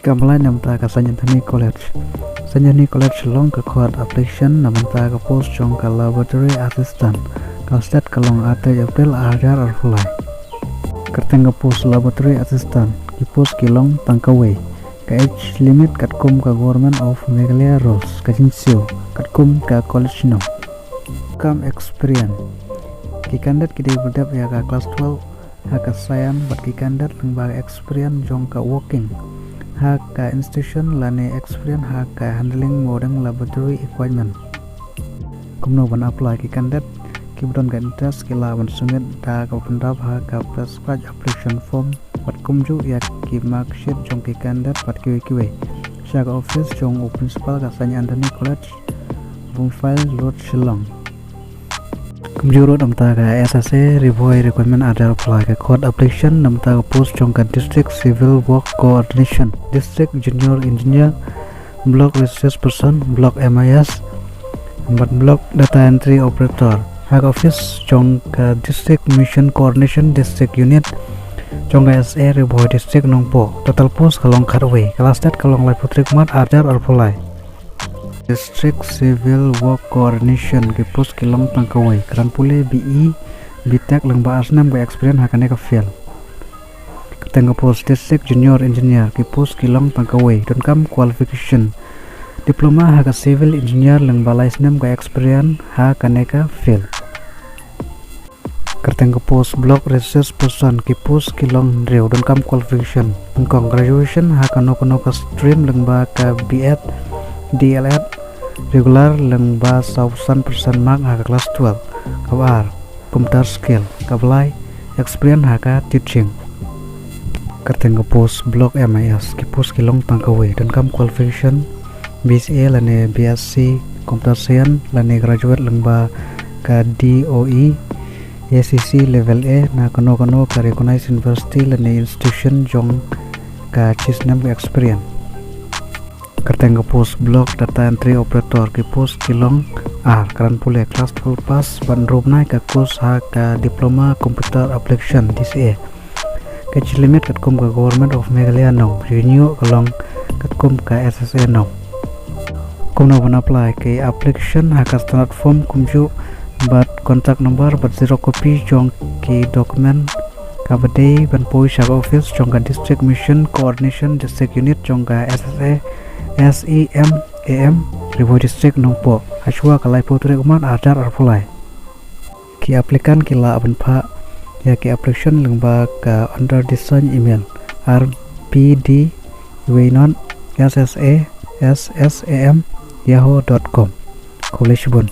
Kamala namta ka Sanjani College. Sanjani College long ka khot application namta ka post chong ka laboratory assistant. Ka stat ka long ate April ajar arfulai. Kerteng ka post laboratory assistant. Ki post ki long tangkawe. Ka age limit kat kum ka Government of Meghalaya rules ka jinsio kat kum ka college no. Kam experience. Ki kandidat ki berdap ya ka class 12 ha ka sayan bat ki kandidat lengba experience jong ka working. Ha ka institution lane experience ha ka handling modern laboratory equipment. Kumno ban apply ki kandidat ki budon ka interest ki lawan sungit da ka pendap ha ka prescribe application form bat kumju ya ki mark sheet jong ki kandidat bat ki sha ka office jong principal ka Sanjani College bung file load Shillong. Kumjurut namta ka SSA Revoy requirement ada apply ka code application namta ka post jong ka district civil work coordination, district junior engineer, block research person, block MIS, block data entry operator. Hak office jong ka district mission coordination district unit jong ka SA Revoy district nongpo. Total post kalong karwe kelas dat kalong lai putrik mat ajar apply. District Civil Work Coordination ki post kilong tangkawai keran pule BE BTech lengba asnam ka experience hakane ka fail. Keteng post District Junior Engineer ki post kilong tangkawai don kam qualification diploma haka civil engineer lengba license ka experience hakane ka fail. Keteng post block research person ki post kilong dreu don kam qualification engkong graduation hakano kono ka stream lengba ka BEd DLEd regular lengba 1000% mark haka kelas 12 kabar computer skill kablai experience haka teaching. Kerteng post block MIS ki post kilong tangkawe dan kam qualification BSc lane BSc computer science lane graduate lengba ka DOE ACC level A na kono ka recognized university lane institution jong ka cisnam experience. Kerteng post block data entry operator ki post kilong keran pule kelas 12 pass ban rumnai ka kurs ha ka diploma computer application DCA ke limit kat kum ka Government of Meghalaya no renew kalong kat kum ka SSA no. Kumno ban apply ke application ha ka standard form kumju bat contact number bat zero copy jong ki document ka bade ban poi sha office jong ka district mission coordination district unit jong ka SSA SEMAM Revoy district nongpo ashwa kalai putri umat ajar arpulai ki aplikan kila abenpa ya ki application lengba ka under design email rbd waynon ssa ssam yahoo.com. Kolej Bun.